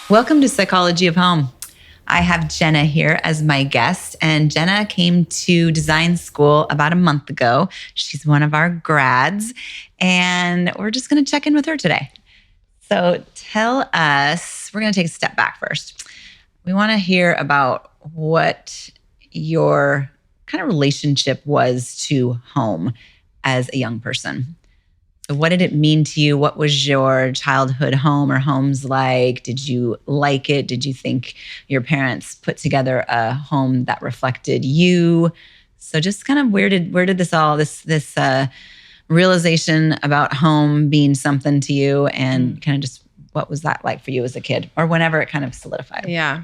Welcome to Psychology of Home. I have Jenna here as my guest, and Jenna came to design school about a month ago. She's one of our grads, and we're just going to check in with her today. So tell us, we're going to take a step back first. We want to hear about what your kind of relationship was to home as a young person. So what did it mean to you? What was your childhood home or homes like? Did you like it? Did you think your parents put together a home that reflected you? So just kind of where did this realization about home being something to you, and kind of just what was that like for you as a kid, or whenever it kind of solidified? Yeah.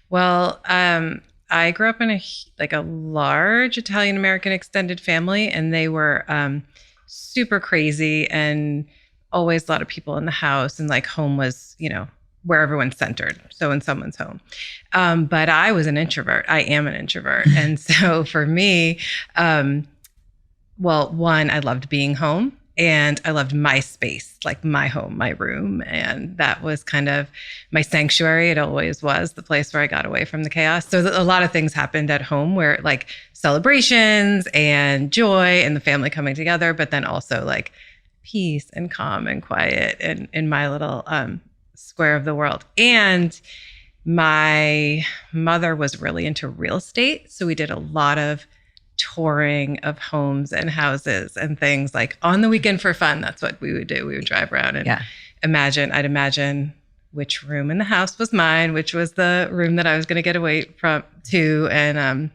Well, I grew up in a large Italian American extended family, and they were super crazy and always a lot of people in the house, and like home was, where everyone's centered. So in someone's home. But I was an introvert. I am an introvert. And so for me, one, I loved being home, and I loved my space, like my home, my room. And that was kind of my sanctuary. It always was the place where I got away from the chaos. So a lot of things happened at home where like celebrations and joy and the family coming together, but then also like peace and calm and quiet in my little square of the world. And my mother was really into real estate. So we did a lot of touring of homes and houses and things like on the weekend for fun. That's what we would do. We would drive around and I'd imagine which room in the house was mine, which was the room that I was going to get away to. And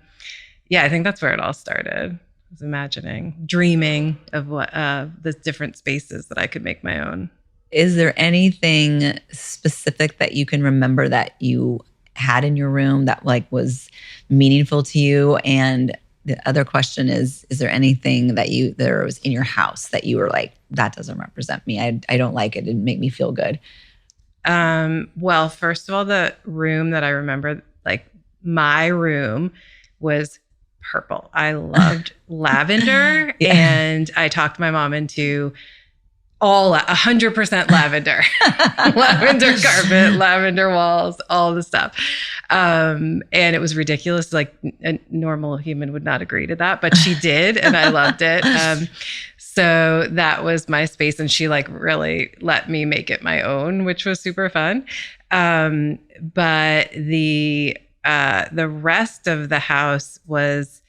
I think that's where it all started. I was dreaming of what the different spaces that I could make my own. Is there anything specific that you can remember that you had in your room that like was meaningful to you? And the other question is there anything that there was in your house that you were like, that doesn't represent me. I don't like it. It didn't make me feel good. Well, first of all, the room that I remember, like my room was purple. I loved lavender. And I talked my mom into 100% lavender, lavender carpet, lavender walls, all the stuff. And it was ridiculous. Like a normal human would not agree to that, but she did. And I loved it. So that was my space. And she like really let me make it my own, which was super fun. But the rest of the house was,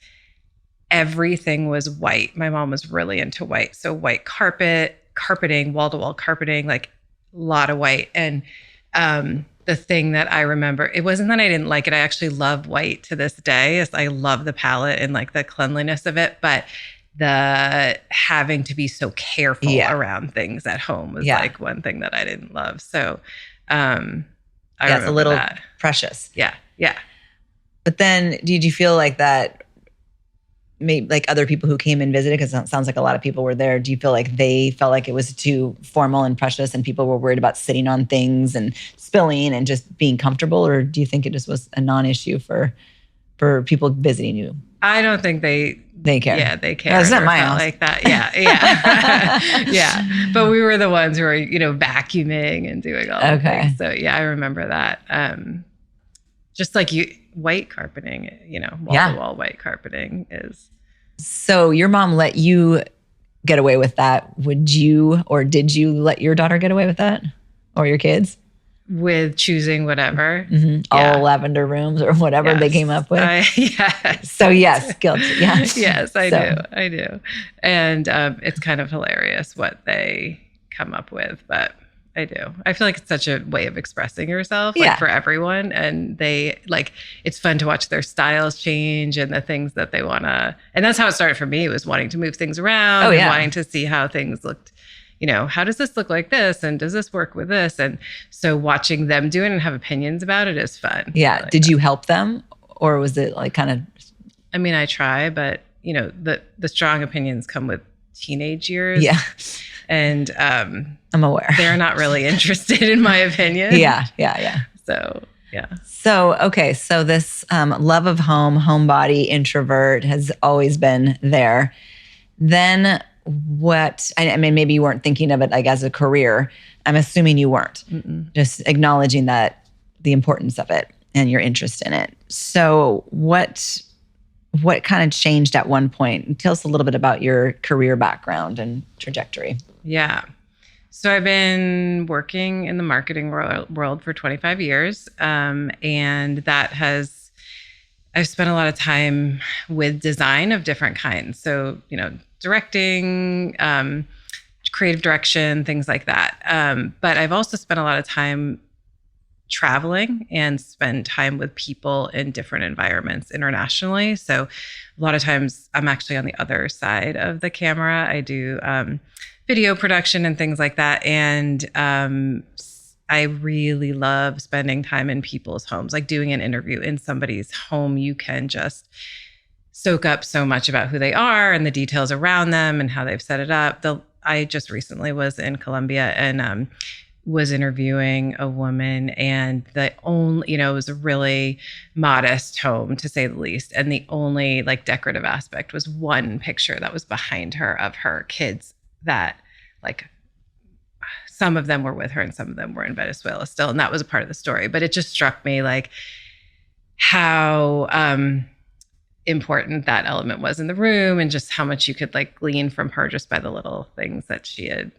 everything was white. My mom was really into white. So white carpeting, wall-to-wall carpeting, like a lot of white. And the thing that I remember, it wasn't that I didn't like it. I actually love white to this day. I love the palette and like the cleanliness of it, but the having to be so careful around things at home was like one thing that I didn't love. So it's a little precious. Yeah. But then did you feel like that, maybe like other people who came and visited, because it sounds like a lot of people were there, do you feel like they felt like it was too formal and precious and people were worried about sitting on things and spilling and just being comfortable? Or do you think it just was a non-issue for people visiting you? I don't think they care. Yeah, they care. No, it's not my house. Like that. Yeah. Yeah. But we were the ones who were, vacuuming and doing all the things. So I remember that. Just like white carpeting, wall-to-wall white carpeting is. So your mom let you get away with that. Would you, or did you let your daughter get away with that? Or your kids? With choosing whatever. Mm-hmm. All lavender rooms or whatever they came up with? Yes. So yes, guilty. Yeah. Yes, I do. And it's kind of hilarious what they come up with, but I do. I feel like it's such a way of expressing yourself, like for everyone. And it's fun to watch their styles change and the things that they want to, and that's how it started for me, was wanting to move things around and wanting to see how things looked, how does this look like this? And does this work with this? And so watching them do it and have opinions about it is fun. Yeah. Did you help them, or was it like kind of? I mean, I try, but the strong opinions come with teenage years. Yeah. And I'm aware. They're not really interested in my opinion. Yeah. So, yeah. So, okay. So this love of home, homebody, introvert has always been there. Then I mean, maybe you weren't thinking of it like as a career. I'm assuming you weren't. Mm-mm. Just acknowledging that the importance of it and your interest in it. So what kind of changed at one point? Tell us a little bit about your career background and trajectory. Yeah. So I've been working in the marketing world for 25 years. And I've spent a lot of time with design of different kinds. So, directing, creative direction, things like that. But I've also spent a lot of time traveling and spend time with people in different environments internationally. So a lot of times I'm actually on the other side of the camera. I do video production and things like that. And I really love spending time in people's homes, like doing an interview in somebody's home. You can just soak up so much about who they are and the details around them and how they've set it up. I just recently was in Colombia and was interviewing a woman, and it was a really modest home, to say the least. And the only like decorative aspect was one picture that was behind her of her kids that like some of them were with her and some of them were in Venezuela still. And that was a part of the story. But it just struck me like how important that element was in the room, and just how much you could like glean from her just by the little things that she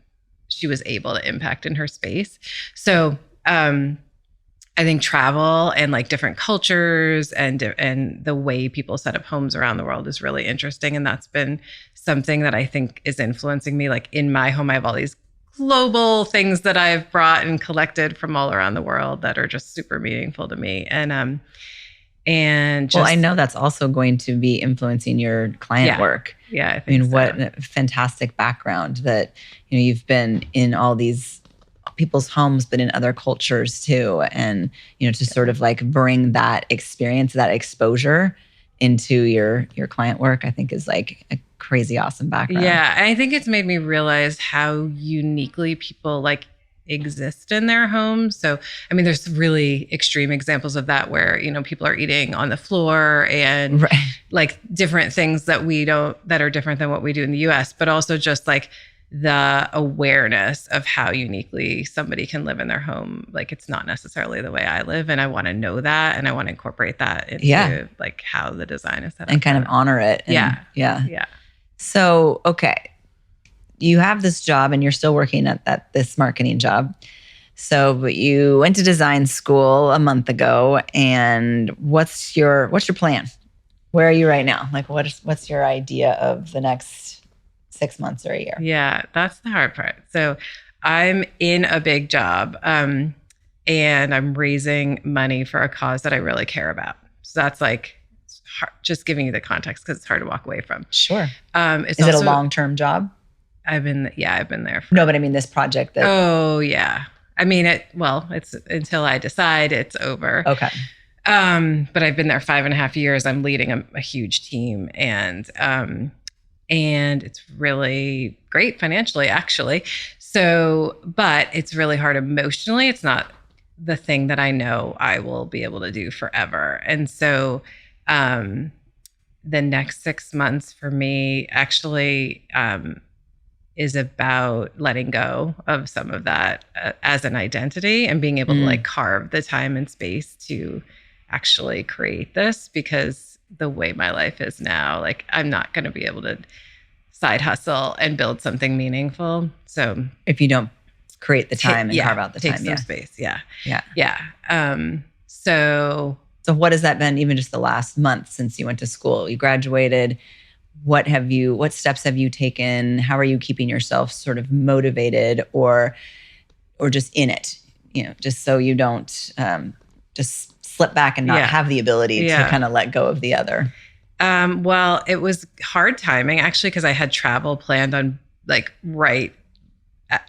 was able to impact in her space. So I think travel and like different cultures and the way people set up homes around the world is really interesting. And that's been something that I think is influencing me. Like in my home, I have all these global things that I've brought and collected from all around the world that are just super meaningful to me. And I know that's also going to be influencing your client work. Yeah, I think what a fantastic background that, you've been in all these people's homes, but in other cultures too. And, to sort of like bring that experience, that exposure into your client work, I think is like a crazy awesome background. Yeah. And I think it's made me realize how uniquely people like exist in their homes. So, I mean, there's really extreme examples of that where, people are eating on the floor and like different things that are different than what we do in the US, but also just like the awareness of how uniquely somebody can live in their home. Like it's not necessarily the way I live. And I want to know that. And I want to incorporate that into like how the design is set up. And kind of honor it. And, yeah. So, okay. You have this job and you're still working at this marketing job. So, but you went to design school a month ago, and what's your plan? Where are you right now? Like what's your idea of the next 6 months or a year? Yeah, that's the hard part. So I'm in a big job and I'm raising money for a cause that I really care about. So that's like hard, just giving you the context because it's hard to walk away from. Sure. Is it a long-term job? I've been there. No, but I mean this project. Oh yeah. I mean it's until I decide it's over. Okay. But I've been there 5.5 years. I'm leading a huge team, and it's really great financially, actually. So, but it's really hard emotionally. It's not the thing that I know I will be able to do forever. And so, the next 6 months for me actually, is about letting go of some of that as an identity and being able to like carve the time and space to actually create this, because the way my life is now, like I'm not going to be able to side hustle and build something meaningful. So if you don't create the time and carve out the time, some space. Yeah. So what has that been, even just the last month since you went to school? You graduated. What steps have you taken? How are you keeping yourself sort of motivated or just in it, just so you don't just slip back and not have the ability to kind of let go of the other? Well, it was hard timing actually, because I had travel planned on like right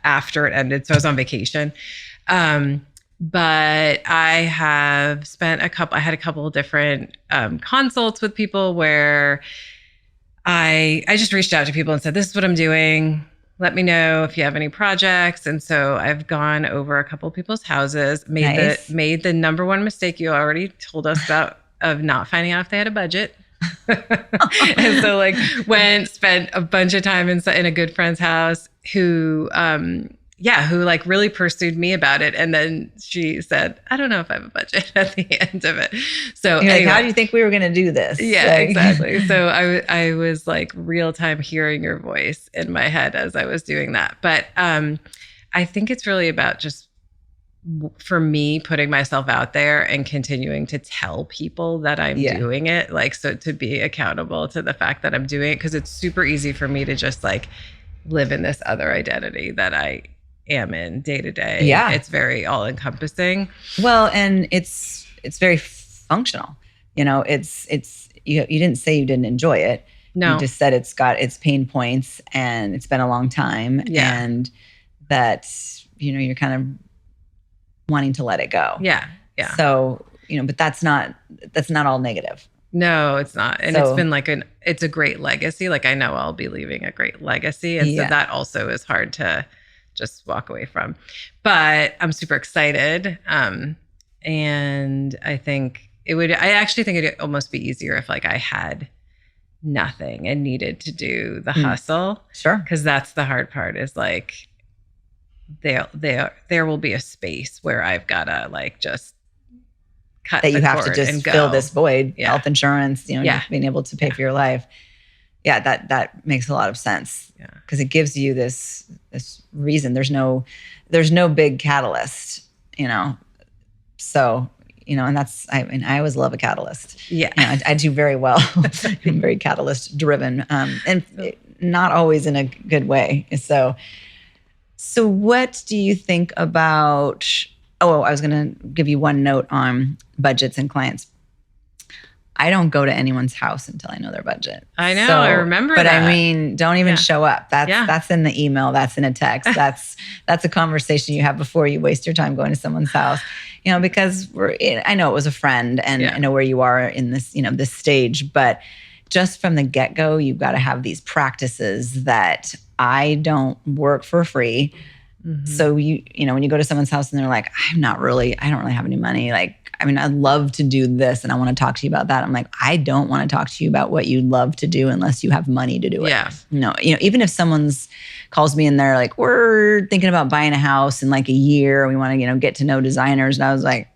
after it ended. So I was on vacation. But I have spent I had a couple of different consults with people where I just reached out to people and said, this is what I'm doing. Let me know if you have any projects. And so I've gone over a couple of people's houses, made the number one mistake you already told us about of not finding out if they had a budget. And so like spent a bunch of time in a good friend's house who like really pursued me about it. And then she said, I don't know if I have a budget at the end of it. So anyway, how do you think we were going to do this? Yeah, like, exactly. So I was like real time hearing your voice in my head as I was doing that. But I think it's really about just, for me, putting myself out there and continuing to tell people that I'm doing it. Like, so to be accountable to the fact that I'm doing it, because it's super easy for me to just like live in this other identity that I am in day to day. Yeah. It's very all encompassing. Well, and it's very functional. You know, it's you didn't say you didn't enjoy it. No. You just said it's got its pain points and it's been a long time. Yeah. And that, you know, you're kind of wanting to let it go. Yeah. Yeah. So, you know, but that's not all negative. No, it's not. And it's been like it's a great legacy. Like I know I'll be leaving a great legacy. And so that also is hard to just walk away from. But I'm super excited. And I actually think it'd almost be easier if like I had nothing and needed to do the hustle. Sure. Because that's the hard part, is like there will be a space where I've gotta like just cut that you the have cord to just and go. fill this void, health insurance, you know, Yeah. being able to pay for your life. Yeah, that makes a lot of sense. Yeah. Because it gives you this reason. There's no big catalyst, you know. So, you know, and I always love a catalyst. Yeah. You know, I do very well. I'm very catalyst driven, and not always in a good way. So what do you think about? Oh, I was going to give you one note on budgets and clients. I don't go to anyone's house until I know their budget. I know, I remember but that. I mean, don't even show up. That's in the email. That's in a text. That's a conversation you have before you waste your time going to someone's house. You know, because I know it was a friend, and I know where you are in this, you know, this stage. But just from the get-go, you've got to have these practices that I don't work for free. Mm-hmm. So you know, when you go to someone's house and they're like, I don't really have any money. Like, I mean, I'd love to do this and I want to talk to you about that. I'm like, I don't want to talk to you about what you love to do unless you have money to do it. Yeah. No, you know, even if someone's calls me and they're like, we're thinking about buying a house in like a year. We want to, you know, get to know designers. And I was like,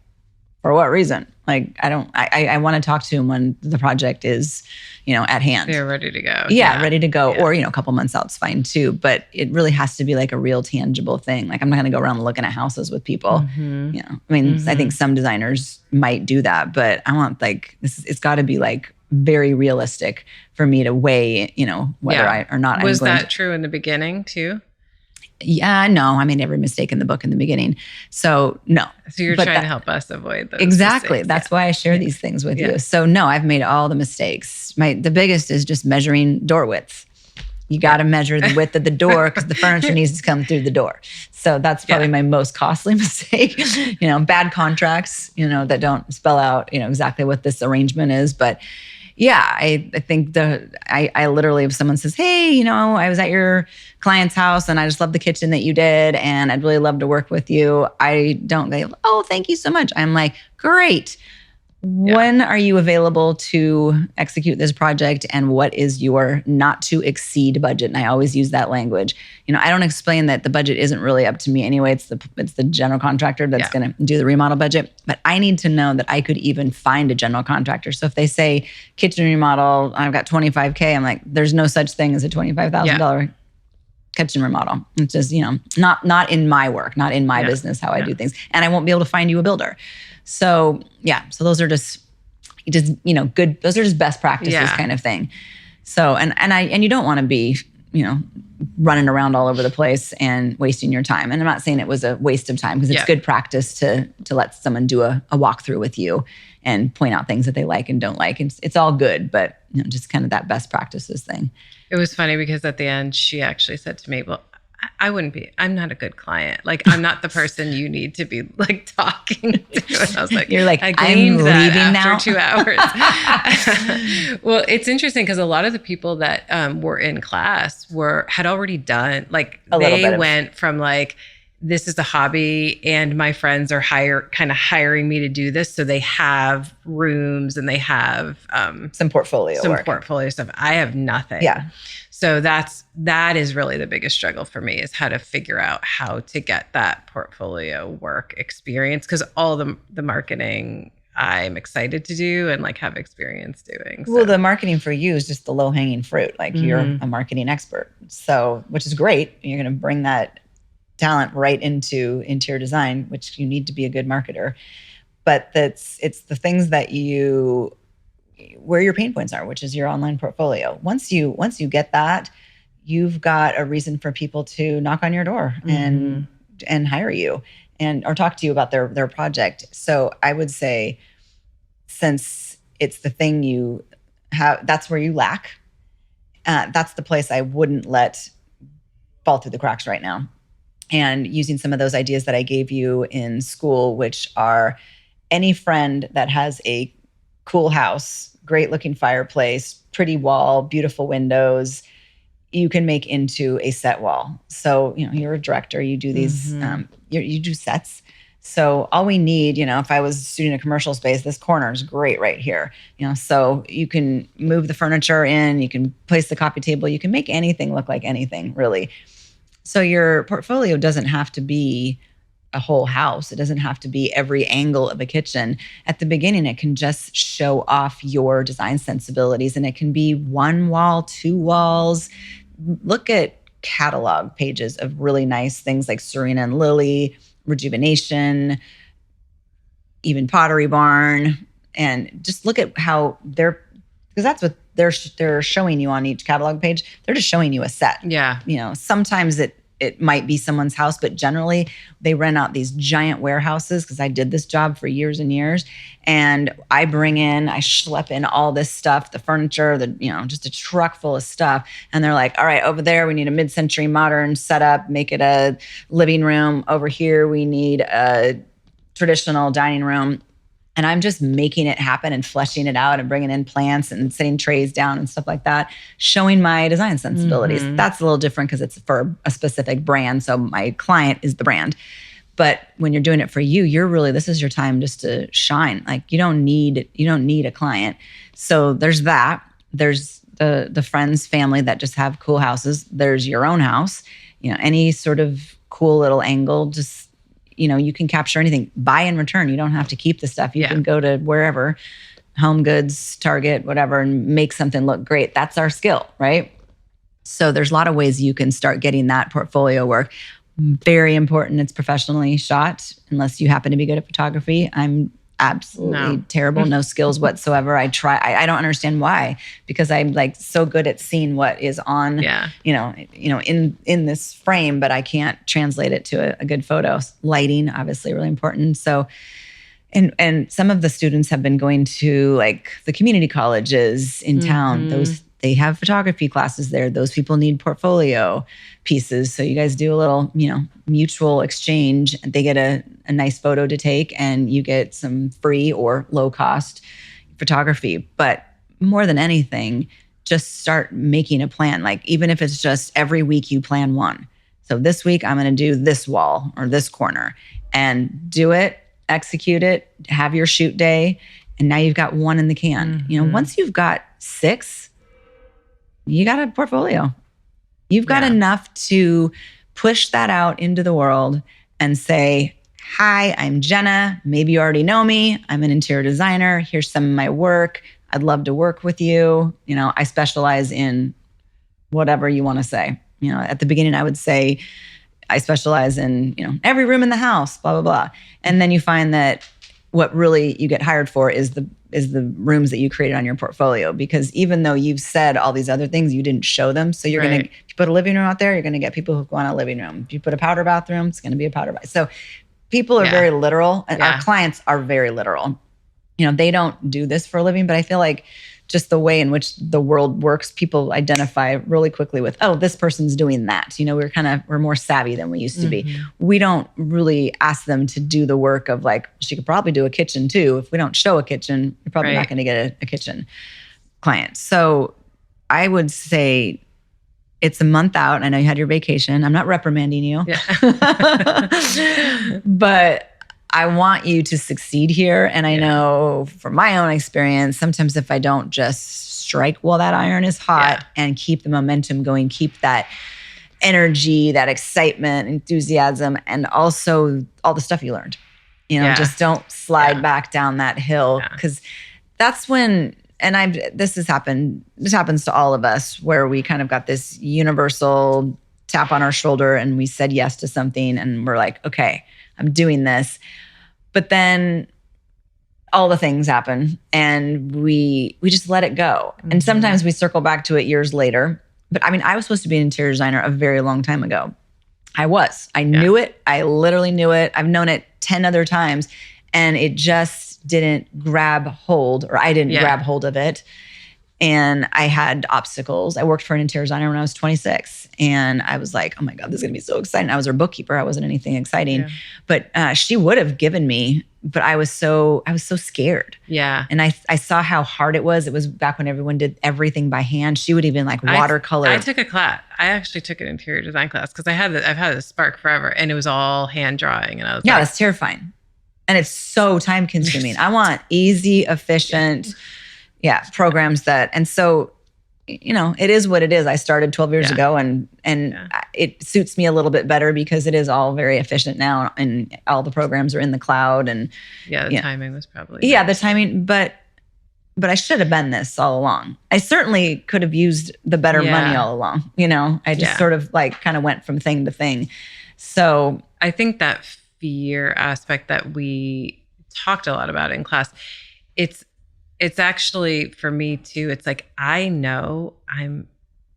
for what reason? Like, I want to talk to them when the project is, you know, at hand. They're ready to go. Yeah, ready to go. Yeah. Or, you know, a couple months out's fine too. But it really has to be like a real tangible thing. Like, I'm not going to go around looking at houses with people. Mm-hmm. You know, I mean, I think some designers might do that, but I want like, it's got to be like very realistic for me to weigh, you know, whether I or not. Was that true in the beginning too? Yeah, no, I made every mistake in the book in the beginning. So no. So you're trying to help us avoid those Exactly. mistakes. That's why I share these things with you. So no, I've made all the mistakes. The biggest is just measuring door width. You got to measure the width of the door because the furniture needs to come through the door. So that's probably my most costly mistake. You know, bad contracts, you know, that don't spell out, you know, exactly what this arrangement is. But yeah, I think I literally, if someone says, hey, you know, I was at your client's house and I just love the kitchen that you did and I'd really love to work with you. I don't go, oh, thank you so much. I'm like, great. When are you available to execute this project and what is your not to exceed budget? And I always use that language. You know, I don't explain that the budget isn't really up to me anyway. It's the general contractor that's going to do the remodel budget. But I need to know that I could even find a general contractor. So if they say kitchen remodel, I've got $25K, I'm like, there's no such thing as a $25,000 kitchen remodel. It's just, you know, not in my work, not in my business, how I do things. And I won't be able to find you a builder. So so those are just, you know, good, those are just best practices kind of thing. So, and you don't want to be, you know, running around all over the place and wasting your time. And I'm not saying it was a waste of time because it's good practice to let someone do a walkthrough with you and point out things that they like and don't like. It's all good, but you know, just kind of that best practices thing. It was funny because at the end, she actually said to me, well, I'm not a good client. Like, I'm not the person you need to be like talking to. And I was like, you're like, I I'm leaving now. After 2 hours. Well, it's interesting because a lot of the people that were in class had already done, like they went from like this is a hobby and my friends are kind of hiring me to do this. So they have rooms and they have some portfolio stuff. I have nothing. Yeah. So that is really the biggest struggle for me, is how to figure out how to get that portfolio work experience. Because all the marketing I'm excited to do and like have experience doing. So. Well, the marketing for you is just the low hanging fruit. Like you're a marketing expert. So, which is great. You're going to bring that talent right into interior design, which you need to be a good marketer. But it's the things that where your pain points are, which is your online portfolio. Once you get that, you've got a reason for people to knock on your door and hire you or talk to you about their project. So I would say, since it's the thing you have, that's where you lack. That's the place I wouldn't let fall through the cracks right now. And using some of those ideas that I gave you in school, which are any friend that has a cool house, great looking fireplace, pretty wall, beautiful windows, you can make into a set wall. So, you're a director, you do these, you do sets. So all we need, if I was shooting a commercial space, this corner is great right here. So you can move the furniture in, you can place the coffee table, you can make anything look like anything, really. So your portfolio doesn't have to be a whole house. It doesn't have to be every angle of a kitchen. At the beginning, it can just show off your design sensibilities, and it can be one wall, two walls. Look at catalog pages of really nice things like Serena and Lily, Rejuvenation, even Pottery Barn, and just look at how because that's what they're showing you on each catalog page. They're just showing you a set. Yeah. Sometimes it might be someone's house, but generally they rent out these giant warehouses, because I did this job for years and years. And I schlep in all this stuff, the furniture, just a truck full of stuff. And they're like, all right, over there, we need a mid-century modern setup, make it a living room. Over here, we need a traditional dining room. And I'm just making it happen and fleshing it out and bringing in plants and setting trays down and stuff like that, showing my design sensibilities. That's a little different because it's for a specific brand. So my client is the brand. But when you're doing it for you, this is your time just to shine. Like you don't need a client. So there's that. There's the friends, family that just have cool houses. There's your own house. Any sort of cool little angle, just you can capture anything. Buy and return. You don't have to keep the stuff. You can go to wherever, Home Goods, Target, whatever, and make something look great. That's our skill, right? So there's a lot of ways you can start getting that portfolio work. Very important. It's professionally shot, unless you happen to be good at photography. I'm absolutely terrible. No skills whatsoever. I don't understand why, because I'm like so good at seeing what is on, in this frame, but I can't translate it to a good photo. Lighting, obviously really important. So, and some of the students have been going to like the community colleges in town. They have photography classes there. Those people need portfolio pieces. So you guys do a little, mutual exchange. They get a nice photo to take, and you get some free or low cost photography. But more than anything, just start making a plan. Like even if it's just every week you plan one. So this week I'm going to do this wall or this corner, and do it, execute it, have your shoot day. And now you've got one in the can. Once you've got 6, you got a portfolio. You've got enough to push that out into the world and say, hi, I'm Jenna. Maybe you already know me. I'm an interior designer. Here's some of my work. I'd love to work with you. I specialize in whatever you want to say. At the beginning, I would say I specialize in, every room in the house, blah, blah, blah. And then you find that what really you get hired for is the rooms that you created on your portfolio, because even though you've said all these other things, you didn't show them. So you're going to, if you put a living room out there, you're going to get people who want a living room. If you put a powder bathroom, it's going to be a powder bath. So people are very literal, and our clients are very literal. They don't do this for a living, but I feel like just the way in which the world works, people identify really quickly with, oh, this person's doing that. We're more savvy than we used to be. We don't really ask them to do the work of like, she could probably do a kitchen too. If we don't show a kitchen, you're probably not going to get a kitchen client. So I would say it's a month out. I know you had your vacation. I'm not reprimanding you. Yeah. But I want you to succeed here. And I know from my own experience, sometimes if I don't just strike while that iron is hot and keep the momentum going, keep that energy, that excitement, enthusiasm, and also all the stuff you learned, just don't slide back down that hill, because that's when, and this happens to all of us, where we kind of got this universal tap on our shoulder and we said yes to something and we're like, okay, I'm doing this. But then all the things happen and we just let it go. Mm-hmm. And sometimes we circle back to it years later. But I mean, I was supposed to be an interior designer a very long time ago. I knew it. I literally knew it. I've known it 10 other times, and it just didn't grab hold, or I didn't grab hold of it. And I had obstacles. I worked for an interior designer when I was 26. And I was like, oh my God, this is going to be so exciting. I was her bookkeeper. I wasn't anything exciting. Yeah. But she would have given me, but I was so scared. Yeah. And I saw how hard it was. It was back when everyone did everything by hand. She would even like watercolor. I took a class. I actually took an interior design class because I've had a spark forever, and it was all hand drawing. And I was like, it's terrifying. And it's so time consuming. I want easy, efficient, programs that, and so, it is what it is. I started 12 years ago, and it suits me a little bit better because it is all very efficient now, and all the programs are in the cloud. And the timing was probably the timing, but I should have been this all along. I certainly could have used the better money all along. I just sort of like kind of went from thing to thing. So I think that fear aspect that we talked a lot about in class, it's actually, for me too, it's like, I know I'm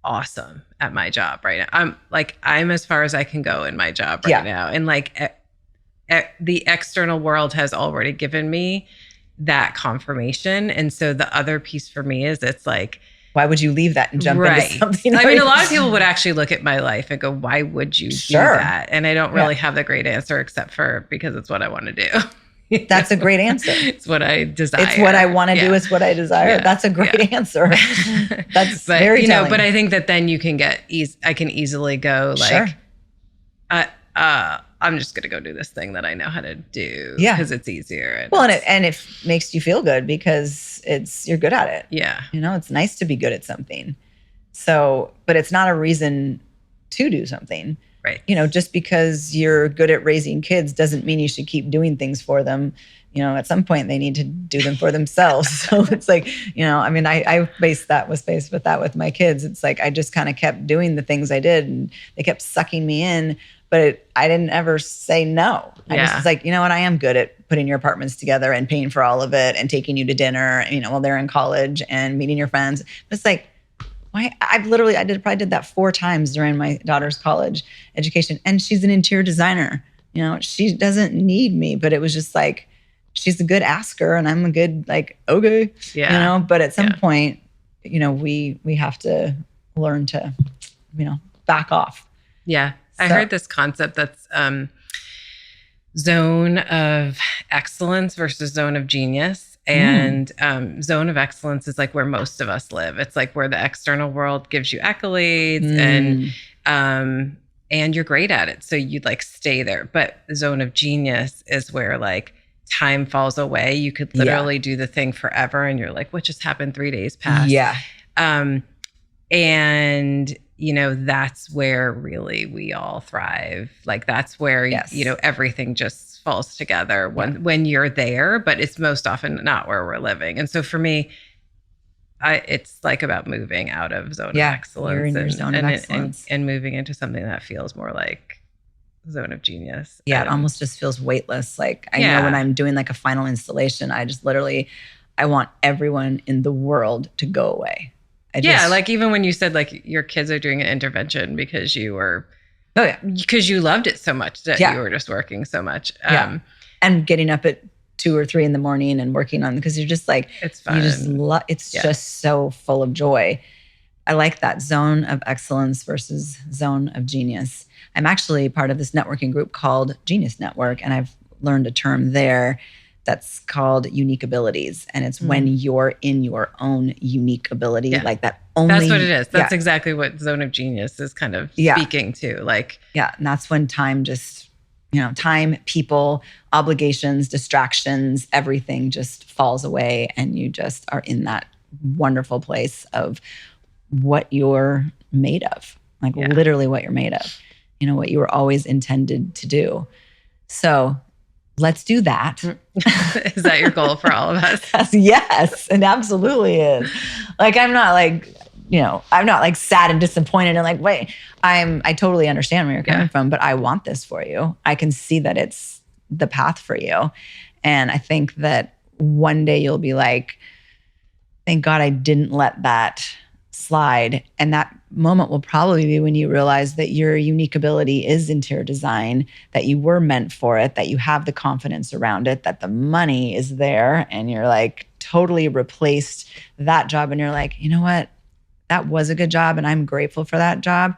awesome at my job right now. I'm as far as I can go in my job right now. And like the external world has already given me that confirmation. And so the other piece for me is, it's like, why would you leave that and jump into something? I mean, a lot of people would actually look at my life and go, why would you do that? And I don't really have the great answer, except for because it's what I want to do. That's a great answer. It's what I desire. It's what I want to do. It's what I desire. That's a great answer. That's very telling. But I think that then you can I can easily go like, I'm just going to go do this thing that I know how to do because it's easier. And it makes you feel good because you're good at it. Yeah. It's nice to be good at something. So, but it's not a reason to do something. Right. Just because you're good at raising kids doesn't mean you should keep doing things for them. At some point they need to do them for themselves. So it's like, I mean, I was faced with that with my kids. It's like, I just kind of kept doing the things I did, and they kept sucking me in, but I didn't ever say no. I just was like, you know what? I am good at putting your apartments together and paying for all of it and taking you to dinner, while they're in college, and meeting your friends. But it's like, why? I probably did that 4 times during my daughter's college education. And she's an interior designer. She doesn't need me, but it was just like, she's a good asker and I'm a good, like, okay. Yeah. But at some point, we have to learn to, back off. Yeah. I heard this concept that's zone of excellence versus zone of genius. And zone of excellence is like where most of us live. It's like where the external world gives you accolades and you're great at it. So you'd like stay there. But the zone of genius is where like time falls away. You could literally do the thing forever. And you're like, what just happened? 3 days passed. Yeah. And that's where really we all thrive. Like that's where, everything just falls together when you're there, but it's most often not where we're living. And so for me, it's like about moving out of zone of excellence, you're in your zone of excellence. And moving into something that feels more like zone of genius. Yeah. It almost just feels weightless. Like I know when I'm doing like a final installation, I just literally, I want everyone in the world to go away. Like even when you said like your kids are doing an intervention because you were, because you loved it so much that you were just working so much. And getting up at 2 or 3 in the morning and working on, because you're just like, it's fun. You just it's just so full of joy. I like that zone of excellence versus zone of genius. I'm actually part of this networking group called Genius Network, and I've learned a term there that's called unique abilities. And it's when you're in your own unique ability, like that only. That's what it is. That's exactly what Zone of Genius is kind of speaking to. Like, and that's when time just, time, people, obligations, distractions, everything just falls away. And you just are in that wonderful place of what you're made of, like literally what you're made of, what you were always intended to do. So let's do that. Is that your goal for all of us? Yes, it absolutely is. Like, I'm not like, I'm not like sad and disappointed and like, wait, I totally understand where you're coming from, but I want this for you. I can see that it's the path for you. And I think that one day you'll be like, thank God I didn't let that slide. And that moment will probably be when you realize that your unique ability is interior design, that you were meant for it, that you have the confidence around it, that the money is there, and you're like totally replaced that job. And you're like, you know what? That was a good job and I'm grateful for that job.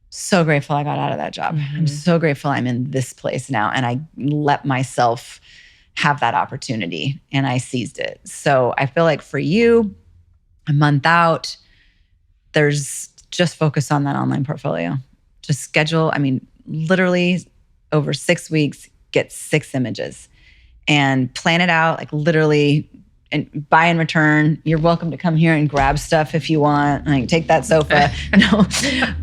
So grateful I got out of that job. I'm so grateful I'm in this place now. And I let myself have that opportunity and I seized it. So I feel like for you, a month out, there's just focus on that online portfolio. Just schedule, literally over 6 weeks, get 6 images and plan it out, like literally, and buy and return. You're welcome to come here and grab stuff if you want. Like, take that sofa. No,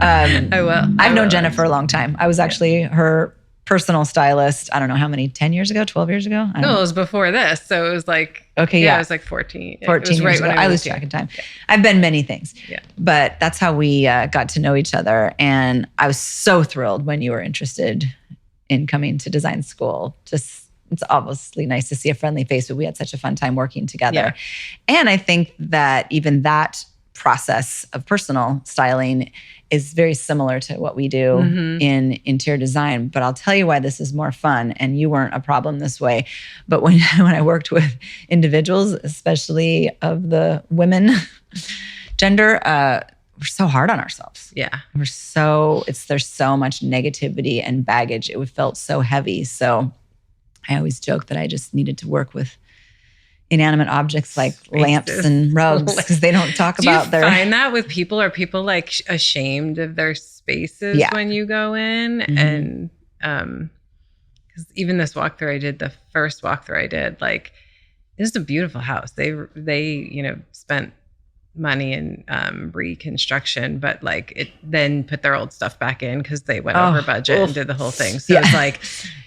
I will. I've known Jenna for a long time. I was actually her personal stylist. I don't know how many, 10 years ago, 12 years ago? No, it was before this. So it was like, it was like 14. 14 years right ago. I lose track of time. Yeah. I've been many things. Yeah. But that's how we got to know each other. And I was so thrilled when you were interested in coming to design school. It's obviously nice to see a friendly face, but we had such a fun time working together. Yeah. And I think that even that process of personal styling is very similar to what we do in interior design. But I'll tell you why this is more fun, and you weren't a problem this way. But when I worked with individuals, especially of the women gender, we're so hard on ourselves. Yeah. There's so much negativity and baggage. It felt so heavy. So I always joke that I just needed to work with inanimate objects like lamps and rugs because they don't talk about their. Do you find that with people? Are people like ashamed of their spaces when you go in? And because even this walkthrough I did, the first walkthrough I did, like, this is a beautiful house. They spent money in reconstruction, but like it then put their old stuff back in because they went over budget and did the whole thing. So it's like,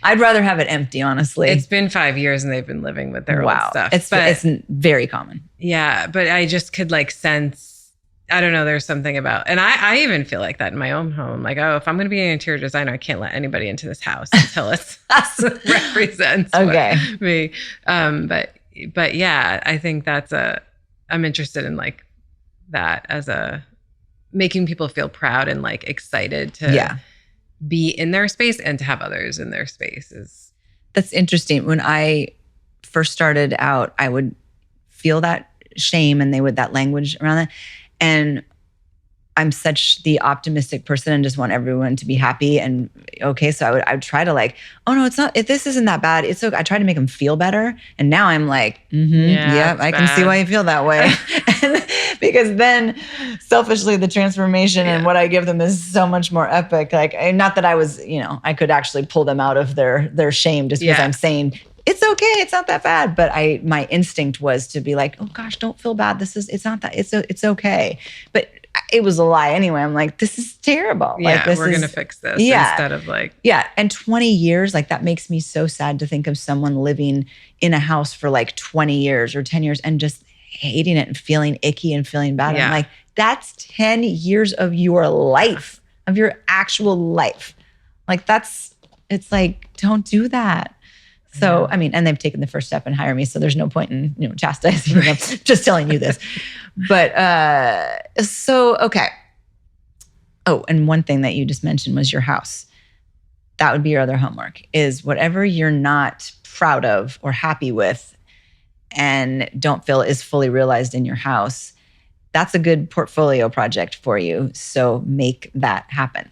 I'd rather have it empty, honestly. It's been 5 years and they've been living with their old stuff. It's very common. Yeah, but I just could like sense, I don't know, there's something about, and I even feel like that in my own home. Like, if I'm going to be an interior designer, I can't let anybody into this house until it represents me. But yeah, I think I'm interested in like that as making people feel proud and like excited to be in their space and to have others in their spaces. That's interesting. When I first started out, I would feel that shame and that language around that. And I'm such the optimistic person and just want everyone to be happy and okay. So I would try to like, oh no, it's not, this isn't that bad. It's okay. I try to make them feel better. And now I'm like, I can see why you feel that way. Because then selfishly the transformation and what I give them is so much more epic. Like, not that I was, I could actually pull them out of their shame just because I'm saying, it's okay, it's not that bad. But my instinct was to be like, oh gosh, don't feel bad. It's not that, it's okay. But it was a lie anyway. I'm like, this is terrible. Yeah, like, we're going to fix this instead of like. Yeah, and 20 years, like that makes me so sad to think of someone living in a house for like 20 years or 10 years and just hating it and feeling icky and feeling bad. Yeah. I'm like, that's 10 years of your life, of your actual life. Like it's like, don't do that. So, and they've taken the first step and hire me. So there's no point in, chastising them. Just telling you this. But, okay. Oh, and one thing that you just mentioned was your house. That would be your other homework, is whatever you're not proud of or happy with and don't feel is fully realized in your house, that's a good portfolio project for you. So make that happen.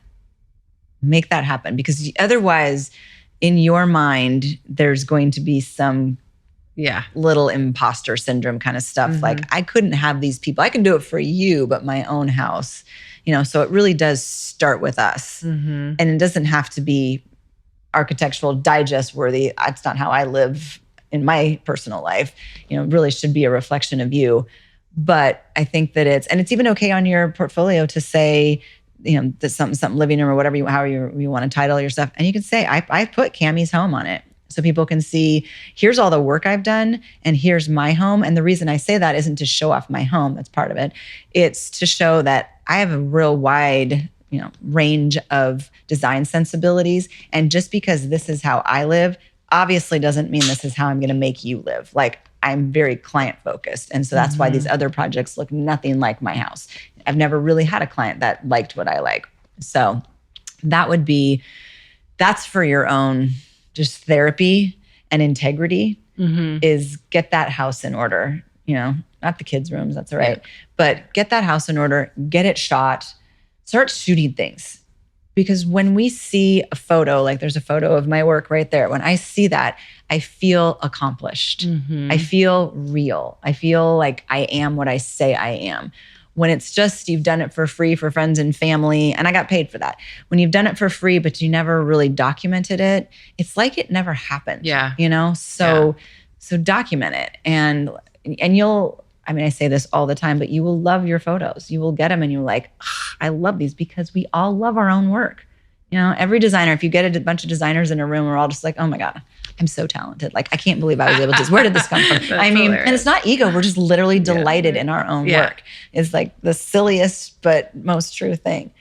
Make that happen, because otherwise, in your mind, there's going to be some Yeah. little imposter syndrome kind of stuff. Like, I couldn't have these people. I can do it for you, but my own house, so it really does start with us. And it doesn't have to be architectural digest worthy. That's not how I live in my personal life. It really should be a reflection of you. But I think that it's even okay on your portfolio to say, that something living room or whatever however you want to title your stuff. And you can say, I put Kami's home on it. So people can see, here's all the work I've done and here's my home. And the reason I say that isn't to show off my home. That's part of it. It's to show that I have a real wide, range of design sensibilities. And just because this is how I live, obviously doesn't mean this is how I'm going to make you live. Like, I'm very client focused. And so that's why these other projects look nothing like my house. I've never really had a client that liked what I like. So that's for your own just therapy and integrity, is get that house in order, not the kids' rooms, that's all right. Yeah. But get that house in order, get it shot, start shooting things. Because when we see a photo, like there's a photo of my work right there, when I see that, I feel accomplished. I feel real. I feel like I am what I say I am. When it's just you've done it for free for friends and family, and I got paid for that. When you've done it for free, but you never really documented it, it's like it never happened. Yeah. So document it. And you'll, I say this all the time, but you will love your photos. You will get them and you're like, I love these, because we all love our own work. Every designer, if you get a bunch of designers in a room, we're all just like, oh my God, I'm so talented. Like, I can't believe I was able to, where did this come from? Hilarious. And it's not ego. We're just literally delighted in our own work. It's like the silliest, but most true thing.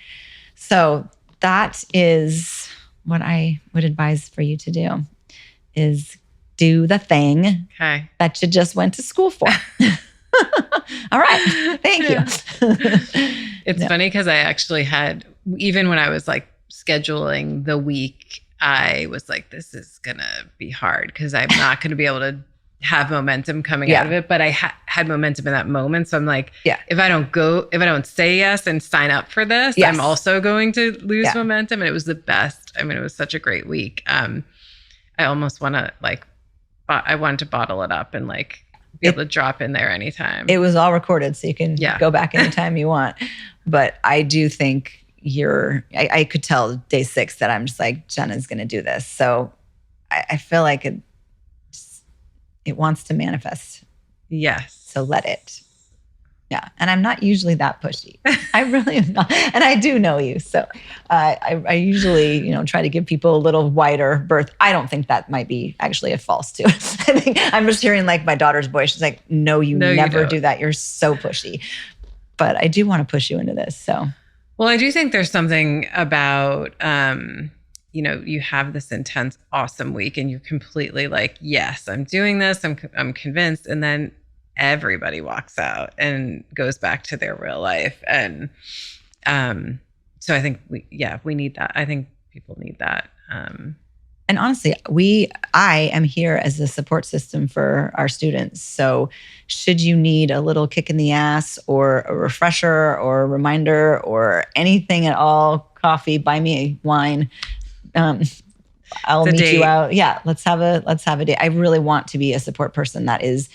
So that is what I would advise for you to do, is do the thing that you just went to school for. All right. Thank you. It's funny because I actually had, even when I was like scheduling the week, I was like, this is going to be hard because I'm not going to be able to have momentum coming out of it. But I had momentum in that moment. So I'm like, if I don't say yes and sign up for this, I'm also going to lose momentum. And it was the best. It was such a great week. I almost want to I wanted to bottle it up and be able to drop in there anytime. It was all recorded, so you can go back anytime you want. But I do think I could tell day 6 that I'm just like, Jenna's going to do this. So I feel like it wants to manifest. Yes. So let it. Yeah. And I'm not usually that pushy. I really am not. And I do know you. So I usually, try to give people a little wider berth. I don't think that might be actually a false too. I think I'm just hearing my daughter's voice. She's like, no, you never do that. You're so pushy. But I do want to push you into this. So. Well, I do think there's something about, you have this intense, awesome week and you're completely like, yes, I'm doing this. I'm convinced. And then everybody walks out and goes back to their real life. And so I think we need that. I think people need that. And honestly, I am here as a support system for our students. So should you need a little kick in the ass or a refresher or a reminder or anything at all, coffee, buy me a wine, I'll meet you out. Yeah, let's have a date. I really want to be a support person. That is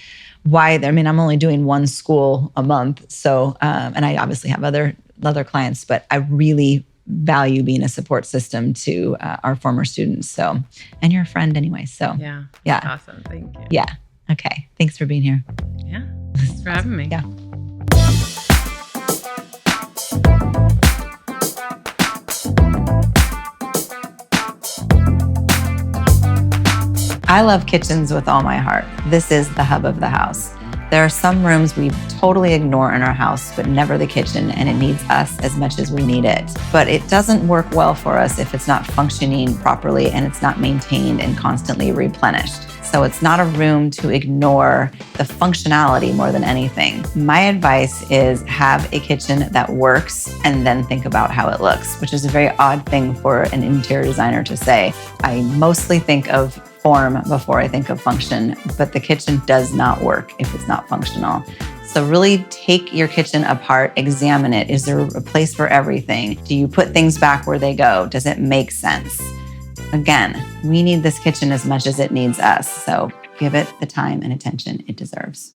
why, I'm only doing one school a month. So, and I obviously have other clients, but I really value being a support system to our former students. So, and you're a friend anyway. So yeah. Awesome. Thank you. Yeah. Okay. Thanks for being here. Yeah. Thanks for having me. Yeah. I love kitchens with all my heart. This is the hub of the house. There are some rooms we totally ignore in our house, but never the kitchen, and it needs us as much as we need it. But it doesn't work well for us if it's not functioning properly and it's not maintained and constantly replenished. So it's not a room to ignore the functionality more than anything. My advice is have a kitchen that works and then think about how it looks, which is a very odd thing for an interior designer to say. I mostly think of form before I think of function, but the kitchen does not work if it's not functional. So really take your kitchen apart, examine it. Is there a place for everything? Do you put things back where they go? Does it make sense? Again, we need this kitchen as much as it needs us. So Give it the time and attention it deserves.